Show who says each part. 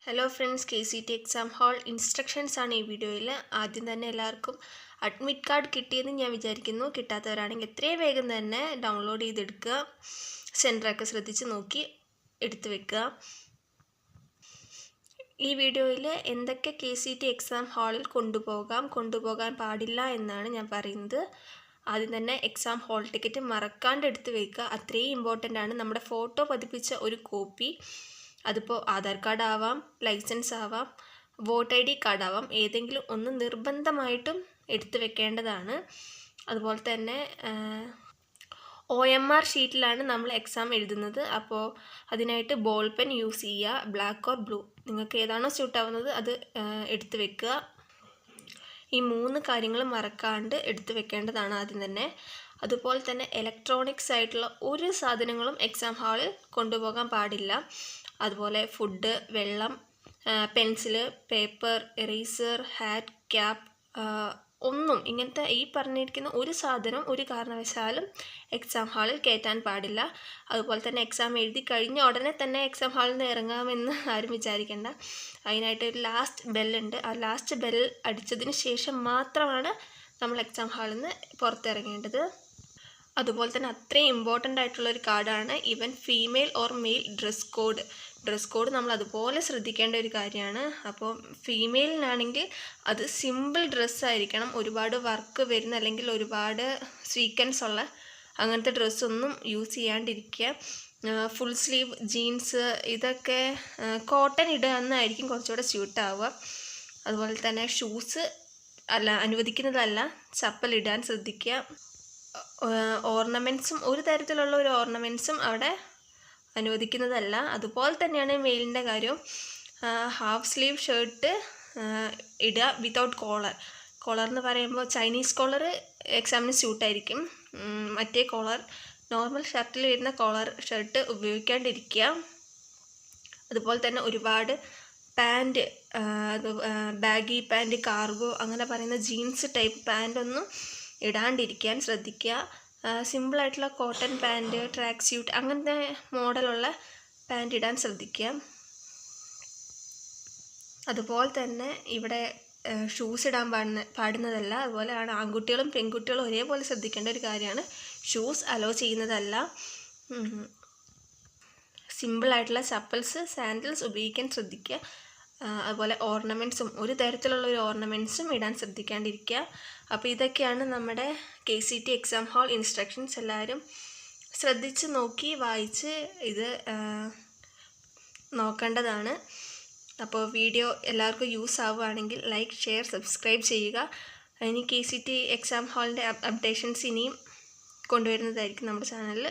Speaker 1: Hello friends, KCT exam hall instructions ആണ് ഈ വീഡിയോയിൽ. ആദ്യം തന്നെ എല്ലാവർക്കും അഡ്മിറ്റ് കാർഡ് കിട്ടിയെന്ന് ഞാൻ വിചാരിക്കുന്നു. കിട്ടാത്തവരാണെങ്കിൽ എത്രയും വേഗം തന്നെ ഡൗൺലോഡ് ചെയ്തെടുക്കുക. സെൻറ്ററൊക്കെ ശ്രദ്ധിച്ച് നോക്കി എടുത്തു വെക്കുക. ഈ വീഡിയോയിൽ എന്തൊക്കെ KCT എക്സാം ഹാളിൽ കൊണ്ടുപോകാൻ പാടില്ല എന്നാണ് ഞാൻ പറയുന്നത്. ആദ്യം തന്നെ എക്സാം ഹാൾ ടിക്കറ്റ് മറക്കാണ്ട് എടുത്ത് വയ്ക്കുക. അത്രയും ഇമ്പോർട്ടൻ്റ് ആണ്. നമ്മുടെ ഫോട്ടോ പതിപ്പിച്ച ഒരു കോപ്പി, അതിപ്പോൾ ആധാർ കാർഡ് ആവാം, ലൈസൻസ് ആവാം, വോട്ട് ID കാർഡ് ആവാം, ഏതെങ്കിലും ഒന്ന് നിർബന്ധമായിട്ടും എടുത്തു വെക്കേണ്ടതാണ്. അതുപോലെ തന്നെ OMR ഷീറ്റിലാണ് നമ്മൾ എക്സാം എഴുതുന്നത്. അപ്പോൾ അതിനായിട്ട് ബോൾ പെൻ യൂസ് ചെയ്യുക, ബ്ലാക്ക് ഓർ ബ്ലൂ, നിങ്ങൾക്ക് ഏതാണോ സ്യൂട്ടാവുന്നത് അത് എടുത്തു വെക്കുക. ഈ 3 കാര്യങ്ങൾ മറക്കാണ്ട് എടുത്തു വെക്കേണ്ടതാണ് ആദ്യം തന്നെ. അതുപോലെ തന്നെ ഇലക്ട്രോണിക്സ് ആയിട്ടുള്ള ഒരു സാധനങ്ങളും എക്സാം ഹാളിൽ കൊണ്ടുപോകാൻ പാടില്ല. അതുപോലെ ഫുഡ്, വെള്ളം, pencil, paper, eraser, hat, cap, ഒന്നും ഇങ്ങനത്തെ ഈ പറഞ്ഞിരിക്കുന്ന ഒരു സാധനം ഒരു കാരണവശാലും എക്സാം ഹാളിൽ കയറ്റാൻ പാടില്ല. അതുപോലെ തന്നെ എക്സാം എഴുതി കഴിഞ്ഞ ഉടനെ തന്നെ എക്സാം ഹാളിൽ നിന്ന് ഇറങ്ങാമെന്ന് ആരും വിചാരിക്കേണ്ട. അതിനായിട്ട് ഒരു ലാസ്റ്റ് ബെല്ലുണ്ട്. ആ ലാസ്റ്റ് ബെൽ അടിച്ചതിന് ശേഷം മാത്രമാണ് നമ്മൾ എക്സാം ഹാളിൽ നിന്ന് പുറത്തിറങ്ങേണ്ടത്. അതുപോലെ തന്നെ അത്രയും ഇമ്പോർട്ടൻ്റ് ആയിട്ടുള്ളൊരു കാർഡാണ് even female or male dress code നമ്മൾ അതുപോലെ ശ്രദ്ധിക്കേണ്ട ഒരു കാര്യമാണ്. അപ്പോൾ ഫീമെയിലിനാണെങ്കിൽ അത് സിമ്പിൾ ഡ്രസ്സായിരിക്കണം. ഒരുപാട് വർക്ക് വരുന്ന അല്ലെങ്കിൽ ഒരുപാട് സ്വീക്കൻസ് ഉള്ള അങ്ങനത്തെ ഡ്രസ്സൊന്നും യൂസ് ചെയ്യാണ്ടിരിക്കുക. ഫുൾ സ്ലീവ് ജീൻസ് ഇതൊക്കെ കോട്ടൺ ഇടുകയെന്നായിരിക്കും കുറച്ചുകൂടെ സ്യൂട്ടാവുക. അതുപോലെ തന്നെ ഷൂസ് അനുവദിക്കുന്നതല്ല, ചപ്പൽ ഇടാൻ ശ്രദ്ധിക്കുക. ഓർണമെൻറ്റ്സും ഒരു തരത്തിലുള്ള ഒരു ഓർണമെൻറ്റ്സും അവിടെ അനുവദിക്കുന്നതല്ല. അതുപോലെ തന്നെയാണ് മെയിലിൻ്റെ കാര്യം. ഹാഫ് സ്ലീവ് ഷർട്ട് ഇടുക വിതൗട്ട് കോളർ എന്ന് പറയുമ്പോൾ ചൈനീസ് കോളർ എക്സാമിന് സ്യൂട്ടായിരിക്കും. മറ്റേ കോളർ നോർമൽ ഷർട്ടിൽ വരുന്ന കോളർ ഷർട്ട് ഉപയോഗിക്കാണ്ടിരിക്കുക. അതുപോലെ തന്നെ ഒരുപാട് പാൻറ്റ്, ബാഗി പാൻറ്റ്, കാർഗോ അങ്ങനെ പറയുന്ന ജീൻസ് ടൈപ്പ് പാൻറ്റൊന്നും ഇടാണ്ടിരിക്കാൻ ശ്രദ്ധിക്കുക. സിമ്പിളായിട്ടുള്ള കോട്ടൺ പാൻറ്റ്, ട്രാക്ക് സ്യൂട്ട് അങ്ങനത്തെ മോഡലുള്ള പാൻറ്റ് ഇടാൻ ശ്രദ്ധിക്കുക. അതുപോലെ തന്നെ ഇവിടെ ഷൂസ് ഇടാൻ പാടുന്നതല്ല. അതുപോലെയാണ് ആൺകുട്ടികളും പെൺകുട്ടികളും ഒരേപോലെ ശ്രദ്ധിക്കേണ്ട ഒരു കാര്യമാണ്. ഷൂസ് അലോ ചെയ്യുന്നതല്ല. സിമ്പിളായിട്ടുള്ള ചപ്പൽസ്, സാൻഡൽസ് ഉപയോഗിക്കാൻ ശ്രദ്ധിക്കുക. അതുപോലെ ഓർണമെൻറ്റ്സും ഒരു തരത്തിലുള്ള ഒരു ഓർണമെൻറ്റ്സും ഇടാൻ ശ്രദ്ധിക്കാണ്ടിരിക്കുക. അപ്പോൾ ഇതൊക്കെയാണ് നമ്മുടെ KCT എക്സാം ഹാൾ ഇൻസ്ട്രക്ഷൻസ്. എല്ലാവരും ശ്രദ്ധിച്ച് നോക്കി വായിച്ച് ഇത് നോക്കേണ്ടതാണ്. അപ്പോൾ വീഡിയോ എല്ലാവർക്കും യൂസ് ആവുകയാണെങ്കിൽ ലൈക്ക്, ഷെയർ, സബ്സ്ക്രൈബ് ചെയ്യുക. ഇനി KCT എക്സാം ഹാളിൻ്റെ അപ്ഡേഷൻസ് ഇനിയും കൊണ്ടുവരുന്നതായിരിക്കും നമ്മുടെ ചാനലിൽ.